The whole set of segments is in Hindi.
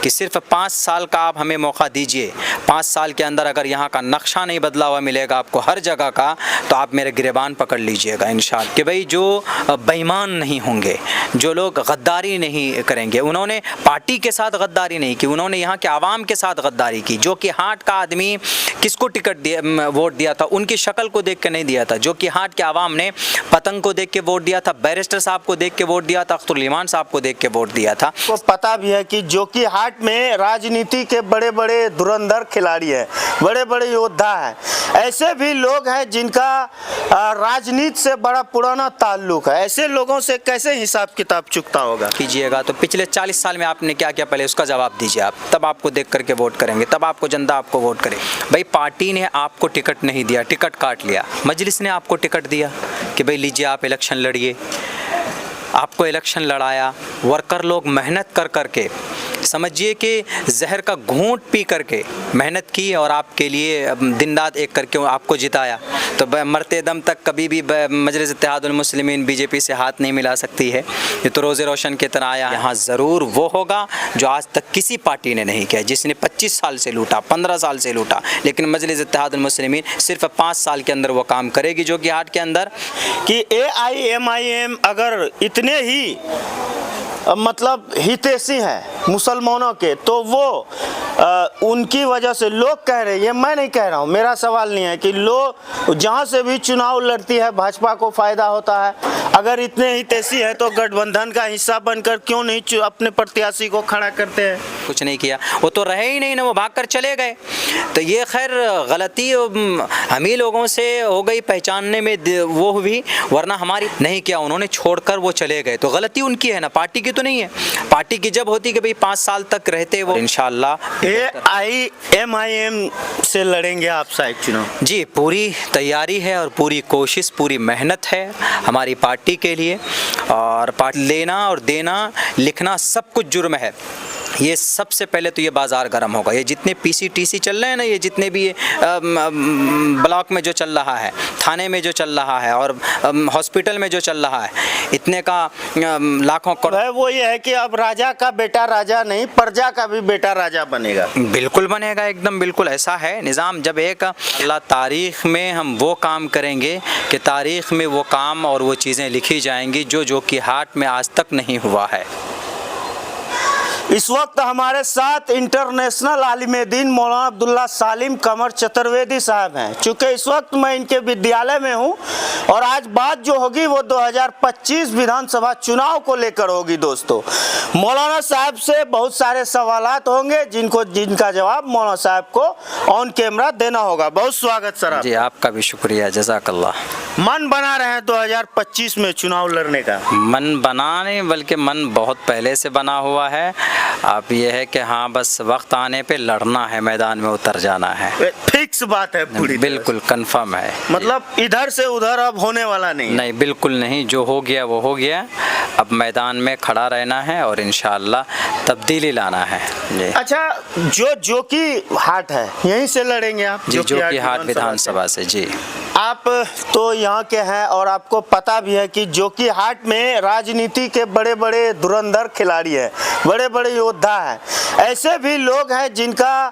कि सिर्फ 5 साल का आप हमें मौका दीजिए, 5 साल के अंदर अगर यहाँ का नक्शा नहीं बदला हुआ मिलेगा आपको हर जगह का, तो आप मेरे गिरेबान पकड़ लीजिएगा इंशाअल्लाह। कि भाई जो बेईमान नहीं होंगे, जो लोग गद्दारी नहीं करेंगे, उन्होंने पार्टी के साथ गद्दारी नहीं की, उन्होंने यहाँ के आवाम के साथ गद्दारी की। जो कि हाट का आदमी किसको टिकट दिया, वोट दिया था, उनकी शक्ल को देख के नहीं दिया था। जो कि हाट के आवाम ने पतंग को देख के वोट दिया था, बैरिस्टर साहब को देख के वोट दिया था, अख्तरुल ईमान साहब को देख के वोट दिया था। को पता भी है कि जो कि हाट में राजनीति के बड़े बड़े धुरंधर खिलाड़ी हैं, बड़े बड़े योद्धा हैं, ऐसे भी लोग हैं जिनका राजनीति से बड़ा पुराना ताल्लुक है। ऐसे लोगों से कैसे हिसाब किताब चुकता होगा? कीजिएगा तो पिछले 40 साल में आपने क्या किया, पहले उसका जवाब दीजिए आप, तब आपको देख करके वोट करेंगे, तब आपको जनता आपको वोट करे। भाई पार्टी ने आपको टिकट नहीं दिया, टिकट काट लिया। मजलिस ने आपको टिकट दिया कि भाई लीजिए आप इलेक्शन लड़िए, आपको इलेक्शन लड़ाया। वर्कर लोग मेहनत कर करके, समझिए कि जहर का घूंट पी करके मेहनत की और आपके लिए दिन रात एक करके आपको जिताया। तो मरते दम तक कभी भी मजलिस इत्तेहादुल मुस्लिमीन बीजेपी से हाथ नहीं मिला सकती है। ये तो रोज़े रोशन की तरह आया। यहाँ ज़रूर वो होगा जो आज तक किसी पार्टी ने नहीं किया, जिसने 25 साल से लूटा, 15 साल से लूटा, लेकिन मजलिस इत्तेहादुल मुस्लिमीन सिर्फ 5 साल के अंदर वो काम करेगी। जो कि हाट के अंदर कि AIMIM अगर इतने ही मतलब हितैषी हैं मुसलमानों के, तो वो उनकी वजह से लोग कह रहे हैं, ये मैं नहीं कह रहा हूँ, मेरा सवाल नहीं है कि लोग जहाँ से भी चुनाव लड़ती है भाजपा को फ़ायदा होता है। अगर इतने हितैषी हैं तो गठबंधन का हिस्सा बनकर क्यों नहीं अपने प्रत्याशी को खड़ा करते हैं? कुछ नहीं किया, वो तो रहे ही नहीं ना, वो भागकर चले गए। तो ये खैर गलती हम ही लोगों से हो गई पहचानने में, वो भी, वरना हमारी नहीं किया, उन्होंने छोड़कर वो चले गए। तो गलती उनकी है ना, पार्टी की तो नहीं है। पार्टी की जब होती कि भाई 5 साल तक रहते वो, इंशाअल्लाह AIMIM से लड़ेंगे आप शायद चुनाव? जी, पूरी तैयारी है और पूरी कोशिश, पूरी मेहनत है हमारी पार्टी के लिए। और पार्टी लेना और देना, लिखना सब कुछ जुर्म है। ये सबसे पहले तो ये बाज़ार गर्म होगा। ये जितने PCTC चल रहे हैं ना, ये जितने भी ब्लॉक में जो चल रहा है, थाने में जो चल रहा है और हॉस्पिटल में जो चल रहा है, इतने का लाखों करोड़, वो ये है कि अब राजा का बेटा राजा नहीं, प्रजा का भी बेटा राजा बनेगा। बिल्कुल बनेगा, एकदम बिल्कुल ऐसा है निज़ाम। जब एक अल्लाह तारीख़ में हम वो काम करेंगे कि तारीख़ में वो काम और वो चीज़ें लिखी जाएंगी जो कि हाट में आज तक नहीं हुआ है। इस वक्त हमारे साथ इंटरनेशनल आलिम दीन मौलाना अब्दुल्ला सालिम कमर चतुर्वेदी साहब हैं। चूँकि इस वक्त मैं इनके विद्यालय में हूं और आज बात जो होगी वो 2025 विधानसभा चुनाव को लेकर होगी। दोस्तों, मौलाना साहब से बहुत सारे सवालात होंगे जिनका जवाब मौलाना साहब को ऑन कैमरा देना होगा। बहुत स्वागत सर। जी, आपका भी शुक्रिया, जज़ाकल्लाह। मन बना रहे हैं 2025 में चुनाव लड़ने का? मन बना नहीं, बल्कि मन बहुत पहले से बना हुआ है। अब ये है कि हाँ, बस वक्त आने पे लड़ना है, मैदान में उतर जाना है। फिक्स बात है, पूरी बिल्कुल कंफर्म है। मतलब इधर से उधर अब होने वाला नहीं? नहीं, बिल्कुल नहीं। जो हो गया वो हो गया। अब मैदान में खड़ा रहना है और इंशाअल्लाह तब्दीली लाना है। अच्छा, जो कि हाट है यहीं से लड़ेंगे आप? जी, जो कि हाट विधानसभा से। जी, आप तो यहाँ के हैं और आपको पता भी है कि जो कि हाट में राजनीति के बड़े बड़े धुरंधर खिलाड़ी हैं, बड़े बड़े योद्धा हैं, ऐसे भी लोग हैं जिनका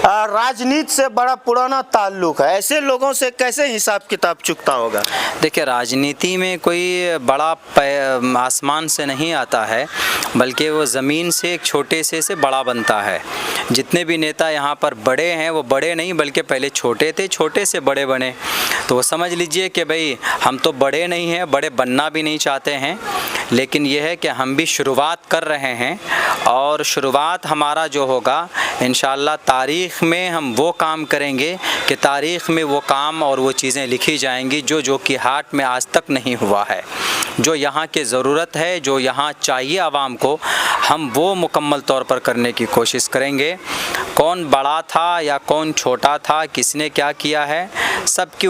राजनीति से बड़ा पुराना ताल्लुक है। ऐसे लोगों से कैसे हिसाब किताब चुकता होगा? देखिए, राजनीति में कोई बड़ा आसमान से नहीं आता है, बल्कि वो ज़मीन से एक छोटे से बड़ा बनता है। जितने भी नेता यहाँ पर बड़े हैं वो बड़े नहीं, बल्कि पहले छोटे थे, छोटे से बड़े बने। तो वो समझ लीजिए कि भाई हम तो बड़े नहीं हैं, बड़े बनना भी नहीं चाहते हैं, लेकिन यह है कि हम भी शुरुआत कर रहे हैं और शुरुआत हमारा जो होगा इंशाअल्लाह तारीख़ में हम वो काम करेंगे कि तारीख़ में वो काम और वो चीज़ें लिखी जाएंगी जो कि हाट में आज तक नहीं हुआ है। जो यहाँ की ज़रूरत है, जो यहाँ चाहिए आवाम को, हम वो मुकम्मल तौर पर करने की कोशिश करेंगे। कौन बड़ा था या कौन छोटा था, किसने क्या किया है, सबकी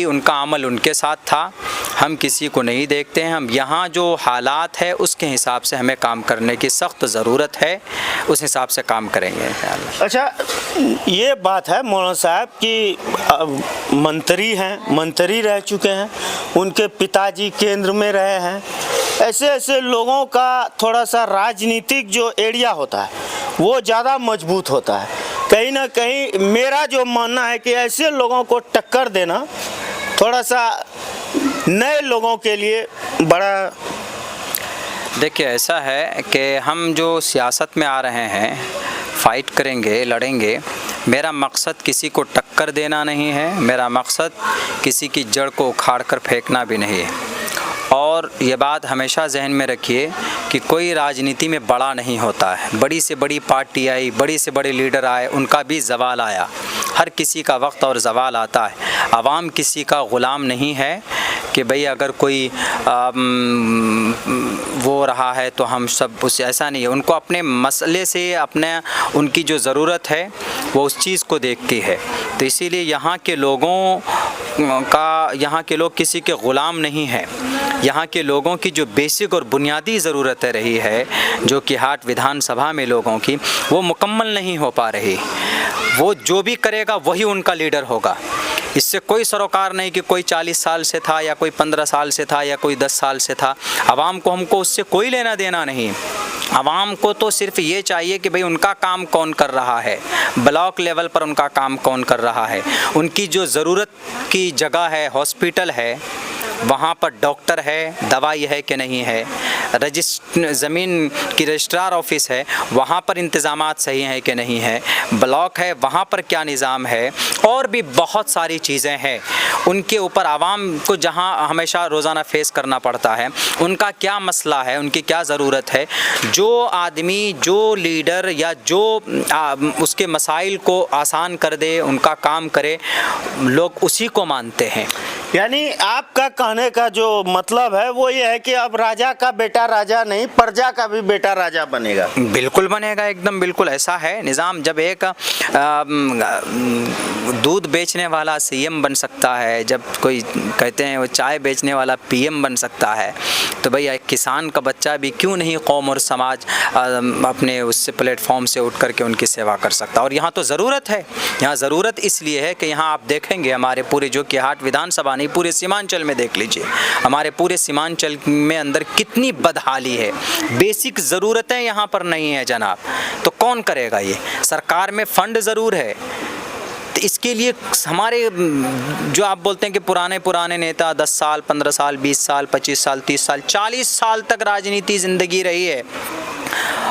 उनका अमल उनके साथ था। हम किसी को नहीं देखते हैं। हम यहाँ जो हालात है उसके हिसाब से हमें काम करने की सख्त ज़रूरत है, उस हिसाब से काम करेंगे इंशाअल्लाह। अच्छा, ये बात है मौलाना साहब कि मंत्री हैं, मंत्री रह चुके हैं, उनके पिताजी केंद्र में रहे हैं। ऐसे लोगों का थोड़ा सा राजनीतिक जो एरिया होता है वो ज़्यादा मजबूत होता है। कहीं ना कहीं मेरा जो मानना है कि ऐसे लोगों को टक्कर देना थोड़ा सा नए लोगों के लिए बड़ा। देखिए ऐसा है कि हम जो सियासत में आ रहे हैं, फाइट करेंगे, लड़ेंगे, मेरा मकसद किसी को टक्कर देना नहीं है, मेरा मकसद किसी की जड़ को उखाड़ कर फेंकना भी नहीं है। और ये बात हमेशा जहन में रखिए कि कोई राजनीति में बड़ा नहीं होता है। बड़ी से बड़ी पार्टी आई, बड़ी से बड़े लीडर आए, उनका भी ज़वाल आया। हर किसी का वक्त और ज़वाल आता है। आवाम किसी का ग़ुलाम नहीं है कि भाई अगर कोई वो रहा है तो हम सब उसे, ऐसा नहीं है। उनको अपने मसले से, अपने उनकी जो ज़रूरत है वो उस चीज़ को देखती है। तो इसीलिए यहाँ के लोग किसी के ग़ुलाम नहीं हैं। यहाँ के लोगों की जो बेसिक और बुनियादी ज़रूरतें रही है, जो कि हाट विधानसभा में लोगों की, वो मुकम्मल नहीं हो पा रही। वो जो भी करेगा वही उनका लीडर होगा। इससे कोई सरोकार नहीं कि कोई 40 साल से था या कोई 15 साल से था या कोई 10 साल से था। आवाम को, हमको उससे कोई लेना देना नहीं। आवाम को तो सिर्फ ये चाहिए कि भाई उनका काम कौन कर रहा है, ब्लॉक लेवल पर उनका काम कौन कर रहा है, उनकी जो ज़रूरत की जगह है, हॉस्पिटल है, वहाँ पर डॉक्टर है, दवाई है कि नहीं है, ज़मीन की रजिस्ट्रार ऑफिस है, वहाँ पर इंतज़ामात सही हैं कि नहीं है, ब्लॉक है, वहाँ पर क्या निज़ाम है, और भी बहुत सारी चीज़ें हैं। उनके ऊपर आवाम को जहाँ हमेशा रोज़ाना फेस करना पड़ता है, उनका क्या मसला है, उनकी क्या ज़रूरत है। जो आदमी, जो लीडर या जो उसके मसाइल को आसान कर दे, उनका काम करे, लोग उसी को मानते हैं। यानी आपका कहने का जो मतलब है वो ये है कि अब राजा का बेटा राजा नहीं, प्रजा का भी बेटा राजा बनेगा। बिल्कुल बनेगा, एकदम बिल्कुल ऐसा है निज़ाम। जब एक दूध बेचने वाला सीएम बन सकता है, जब कोई कहते हैं वो चाय बेचने वाला पीएम बन सकता है, तो भैया एक किसान का बच्चा भी क्यों नहीं कौम और समाज अपने उससे प्लेटफॉर्म से उठ करके उनकी सेवा कर सकता। और यहाँ तो ज़रूरत है, यहाँ ज़रूरत इसलिए है कि यहाँ आप देखेंगे हमारे पूरे जो कि हाट विधानसभा नहीं, पूरे सीमांचल में देख लीजिए, हमारे पूरे सीमांचल में अंदर कितनी बदहाली है। बेसिक ज़रूरतें यहाँ पर नहीं है जनाब, तो कौन करेगा ये। सरकार में फ़ंड ज़रूर है, तो इसके लिए हमारे जो आप बोलते हैं कि पुराने नेता 10 साल, 15 साल, 20 साल, 25 साल, 30 साल, 40 साल तक राजनीति ज़िंदगी रही है,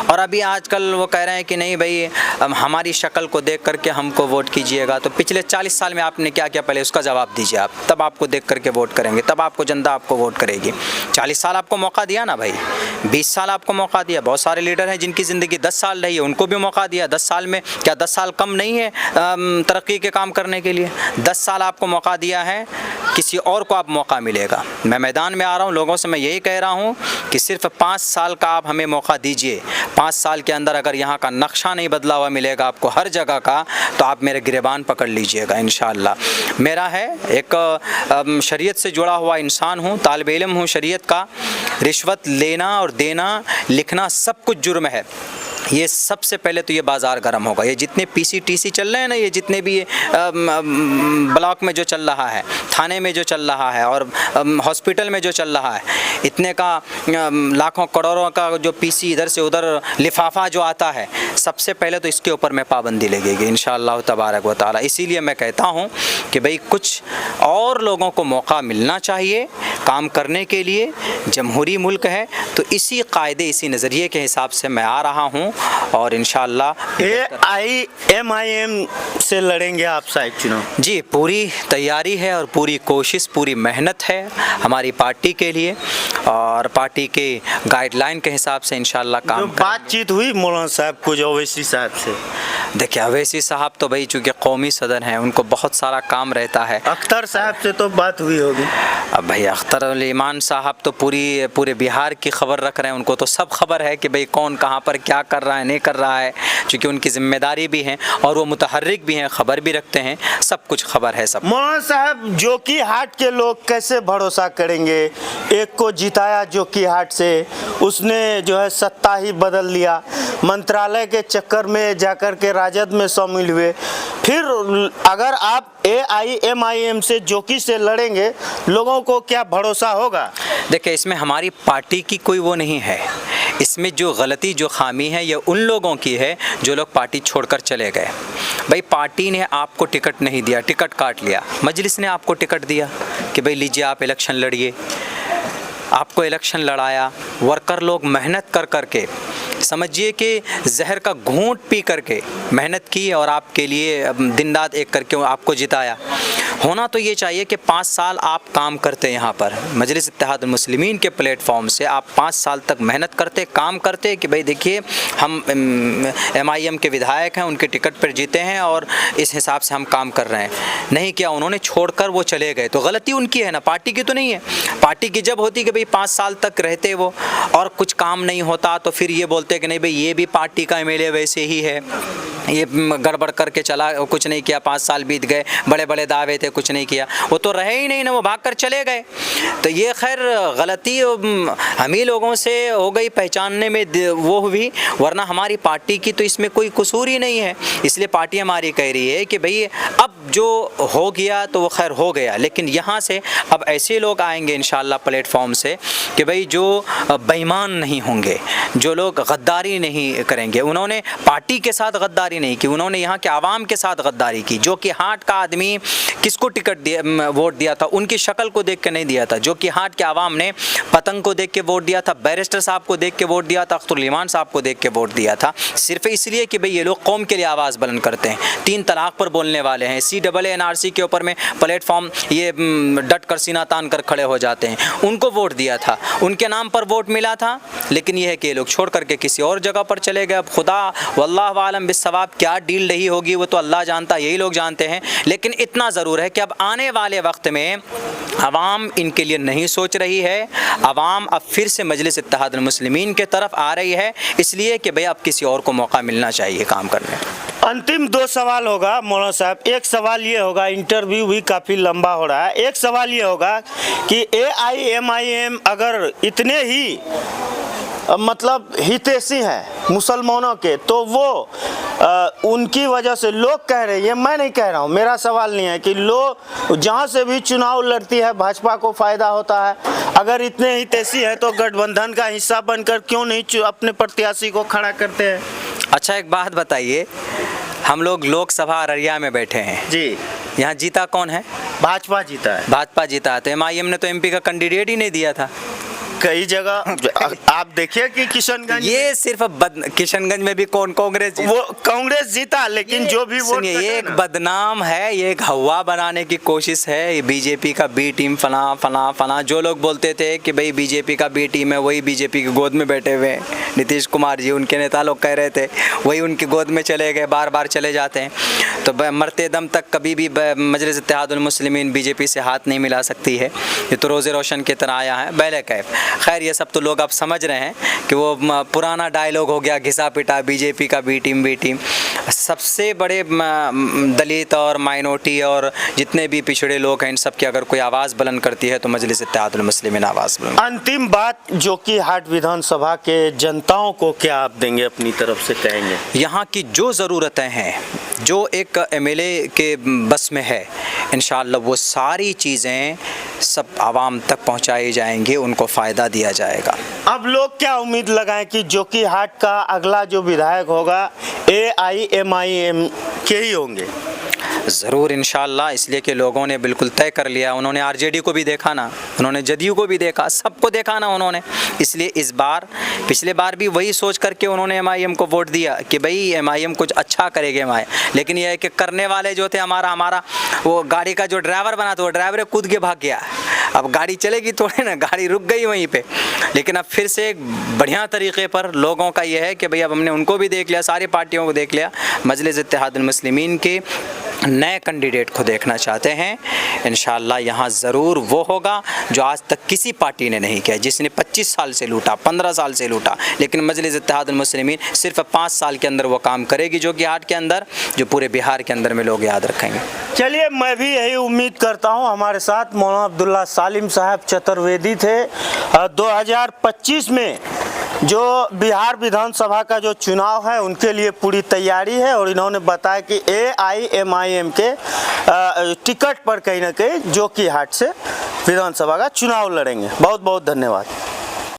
और अभी आजकल वो कह रहे हैं कि नहीं भाई हमारी शक्ल को देख करके हमको वोट कीजिएगा। तो पिछले 40 साल में आपने क्या किया, पहले उसका जवाब दीजिए आप, तब आपको देख करके वोट करेंगे, तब आपको जनता आपको वोट करेगी। 40 साल आपको मौका दिया ना भाई, 20 साल आपको मौका दिया। बहुत सारे लीडर हैं जिनकी ज़िंदगी 10 साल रही है, उनको भी मौका दिया। 10 साल में क्या 10 साल कम नहीं है तरक्की के काम करने के लिए? 10 साल आपको मौका दिया है, किसी और को आप मौका मिलेगा। मैं मैदान में आ रहा हूँ, लोगों से मैं यही कह रहा हूँ कि सिर्फ 5 साल का आप हमें मौका दीजिए। 5 साल के अंदर अगर यहाँ का नक्शा नहीं बदला हुआ मिलेगा आपको हर जगह का, तो आप मेरे गिरबान पकड़ लीजिएगा इंशाअल्लाह। मेरा है एक शरीयत से जुड़ा हुआ इंसान हूँ, तालिब इल्म हूँ शरीयत का। रिश्वत लेना और देना, लिखना सब कुछ जुर्म है। ये सबसे पहले तो ये बाज़ार गर्म होगा। ये जितने पीसीटीसी चल रहे हैं ना, ये जितने भी ब्लॉक में जो चल रहा है, थाने में जो चल रहा है, और हॉस्पिटल में जो चल रहा है, इतने का लाखों करोड़ों का जो पीसी इधर से उधर लिफाफा जो आता है, सबसे पहले तो इसके ऊपर मैं पाबंदी लगेगी इंशाअल्लाह तबारक व तआला। इसीलिए मैं कहता हूँ कि भाई कुछ और लोगों को मौका मिलना चाहिए काम करने के लिए। जमहूरी मुल्क है तो इसी कायदे, इसी नज़रिए के हिसाब से मैं आ रहा हूँ, और इंशाअल्लाह AIMIM से लड़ेंगे आप साहब चुनाव? जी, पूरी तैयारी है और पूरी कोशिश, पूरी मेहनत है हमारी पार्टी के लिए, और पार्टी के गाइडलाइन के हिसाब से इंशाअल्लाह काम करेंगे। बातचीत हुई मौलाना साहब कुछ अवैसी साहब से? देखिए अवैसी साहब तो भाई चूँकि कौमी सदर हैं, उनको बहुत सारा काम रहता है। अख्तर साहब से तो बात हुई होगी? अब भाई अख्तर अल ईमान साहब तो पूरे बिहार की खबर रख रहे हैं, उनको तो सब खबर है कि भाई कौन कहाँ पर क्या कर रहा है, नहीं कर रहा है, क्योंकि उनकी जिम्मेदारी भी है और वो मुतहर्रिक भी हैं, खबर भी रखते हैं, सब कुछ खबर है सब। मौलाना साहब, जोकी हाट के लोग कैसे भरोसा करेंगे? एक को जिताया जोकी हाट से, उसने जो है सत्ता ही बदल लिया, मंत्रालय के चक्कर में जाकर के राजद में शामिल हुए। फिर अगर आप AIMIM से जोकी से लड़ेंगे, लोगों को क्या भरोसा होगा? देखिए इसमें हमारी पार्टी की कोई वो नहीं है, इसमें जो गलती जो खामी है ये उन लोगों की है जो लोग पार्टी छोड़कर चले गए। भाई पार्टी ने आपको टिकट नहीं दिया, टिकट काट लिया, मजलिस ने आपको टिकट दिया कि भाई लीजिए आप इलेक्शन लड़िए, आपको इलेक्शन लड़ाया, वर्कर लोग मेहनत कर करके, समझिए कि जहर का घूंट पी करके मेहनत की और आपके लिए दिन रात एक करके आपको जिताया। होना तो ये चाहिए कि 5 साल आप काम करते यहाँ पर मजलिस इत्तेहाद मुस्लिमीन के प्लेटफॉर्म से, आप 5 साल तक मेहनत करते, काम करते कि भाई देखिए हम MIM के विधायक हैं, उनके टिकट पर जीते हैं और इस हिसाब से हम काम कर रहे हैं। नहीं किया, उन्होंने छोड़कर वो चले गए, तो गलती उनकी है ना, पार्टी की तो नहीं है। पार्टी की जब होती कि भाई 5 साल तक रहते वो और कुछ काम नहीं होता तो फिर ये बोलते कि नहीं भाई ये भी पार्टी का MLA वैसे ही है, ये गड़बड़ करके चला, कुछ नहीं किया, 5 साल बीत गए, बड़े बड़े दावे थे, कुछ नहीं किया, वो तो रहे ही नहीं ना, वो भाग कर चले गए। तो ये खैर गलती हम ही लोगों से हो गई, पहचानने में वो हुई, वरना हमारी पार्टी की तो इसमें कोई कसूर ही नहीं है। इसलिए पार्टी हमारी कह रही है कि भाई अब जो हो गया तो वो खैर हो गया, लेकिन यहाँ से अब ऐसे लोग आएंगे इंशाअल्लाह प्लेटफॉर्म से कि भाई जो बेईमान नहीं होंगे, जो लोग गद्दारी नहीं करेंगे। उन्होंने पार्टी के साथ गद्दारी नहीं की, उन्होंने यहाँ के आवाम के साथ गद्दारी की। जो कि हाट का आदमी किसको टिकट दिया, वोट दिया था, उनकी शक्ल को देख के नहीं दिया था। जो कि हाट के आवाम ने पतंग को देख के वोट दिया था, बैरिस्टर साहब को देख के वोट दिया था, अख्तरुल ईमान साहब को देख के वोट दिया था, सिर्फ इसलिए कि भाई ये लोग कौम के लिए आवाज़ बुलंद करते हैं, 3 तलाक पर बोलने वाले हैं, CAA NRC के ऊपर में प्लेटफॉर्म ये डट कर सीना तान कर खड़े हो जाते हैं, उनको वोट दिया था, उनके नाम पर वोट मिला था। लेकिन यह है कि ये लोग छोड़ करके किसी और जगह पर चले गए। अब खुदा वल्लाहु आलम बिस्सवाब क्या डील रही होगी वो तो अल्लाह जानता, यही लोग जानते हैं। लेकिन इतना ज़रूर है कि अब आने वाले वक्त में अवाम इनके लिए नहीं सोच रही है, अवाम अब फिर से मजलिस इत्तेहाद मुस्लिमीन के तरफ आ रही है, इसलिए कि भाई अब किसी और को मौका मिलना चाहिए काम करने। अंतिम 2 सवाल होगा मौलाना साहब। एक सवाल ये होगा, इंटरव्यू भी काफ़ी लंबा हो रहा है, एक सवाल ये होगा कि AIMIM अगर इतने ही मतलब हितैषी हैं मुसलमानों के, तो वो उनकी वजह से लोग कह रहे हैं, ये मैं नहीं कह रहा हूँ, मेरा सवाल नहीं है कि लोग जहाँ से भी चुनाव लड़ती है भाजपा को फ़ायदा होता है। अगर इतने हितैषी है तो गठबंधन का हिस्सा बनकर क्यों नहीं अपने प्रत्याशी को खड़ा करते हैं? अच्छा एक बात बताइए, हम लोग लोकसभा अररिया में बैठे हैं जी, यहाँ जीता कौन है? भाजपा जीता है। भाजपा जीता है, तो MIM ने तो MP का कैंडिडेट ही नहीं दिया था। कई जगह आप देखिए कि किशनगंज, ये सिर्फ किशनगंज में भी कौन कांग्रेस, वो कांग्रेस जीता, लेकिन जो भी वोट एक बदनाम है, ये एक हवा बनाने की कोशिश है। ये BJP का B टीम फला फला फला, जो लोग बोलते थे कि भाई BJP का B टीम है, वही BJP की गोद में बैठे हुए हैं। नीतीश कुमार जी, उनके नेता लोग कह रहे थे, वही उनकी गोद में चले गए, बार बार चले जाते हैं। तो मरते दम तक कभी भी मजलिस इत्तेहादुल मुस्लिमीन BJP से हाथ नहीं मिला सकती है। ये तो रोज़े रोशन की तरह आया है, बैले कैफ। खैर ये सब तो लोग अब समझ रहे हैं कि वो पुराना डायलॉग हो गया, घिसा पिटा BJP का B टीम। सबसे बड़े दलित और माइनॉरिटी और जितने भी पिछड़े लोग हैं, इन सब की अगर कोई आवाज़ बुलंद करती है तो मजलिस इत्तेहादुल मुस्लिमीन आवाज़ बुलंद। अंतिम बात जो कि हाट विधानसभा के जनताओं को क्या आप देंगे, अपनी तरफ से कहेंगे? यहाँ की जो ज़रूरतें हैं, जो एक MLA के बस में है, इंशाअल्लाह वो सारी चीज़ें सब आवाम तक पहुँचाई जाएंगी, उनको फ़ायदा दिया जाएगा। अब लोग क्या उम्मीद लगाएं कि जो कि हाट का अगला जो विधायक होगा AIMIM के ही होंगे? ज़रूर इंशाअल्लाह, इसलिए कि लोगों ने बिल्कुल तय कर लिया। उन्होंने RJD को भी देखा ना, उन्होंने जदयू को भी देखा, सबको देखा ना उन्होंने। इसलिए इस बार, पिछले बार भी वही सोच करके उन्होंने MIM को वोट दिया कि भाई MIM कुछ अच्छा करेगी लेकिन यह है कि करने वाले जो थे, हमारा वो गाड़ी का जो ड्राइवर बना था, वो ड्राइवर कूद के भाग गया। अब गाड़ी चलेगी थोड़ी ना, गाड़ी रुक गई वहीं पे। लेकिन अब फिर से एक बढ़िया तरीके पर लोगों का यह है कि भाई अब हमने उनको भी देख लिया, सारी पार्टियों को देख लिया, मजलिस इत्तेहादुल मुस्लिमीन के नए कैंडिडेट को देखना चाहते हैं। इंशाअल्लाह यहाँ ज़रूर वो होगा जो आज तक किसी पार्टी ने नहीं किया, जिसने 25 साल से लूटा, 15 साल से लूटा, लेकिन मजलिस इत्तेहादुल मुस्लिमीन सिर्फ 5 साल के अंदर वो काम करेगी, जो कि हाट के अंदर, जो पूरे बिहार के अंदर में लोग याद रखेंगे। चलिए, मैं भी यही उम्मीद करता हूँ। हमारे साथ मौलाना अब्दुल्ला सालिम साहब चतुर्वेदी थे। 2025 में जो बिहार विधानसभा का जो चुनाव है उनके लिए पूरी तैयारी है, और इन्होंने बताया कि AIMIM के टिकट पर कहीं ना कहीं जो कि हाट से विधानसभा का चुनाव लड़ेंगे। बहुत बहुत धन्यवाद।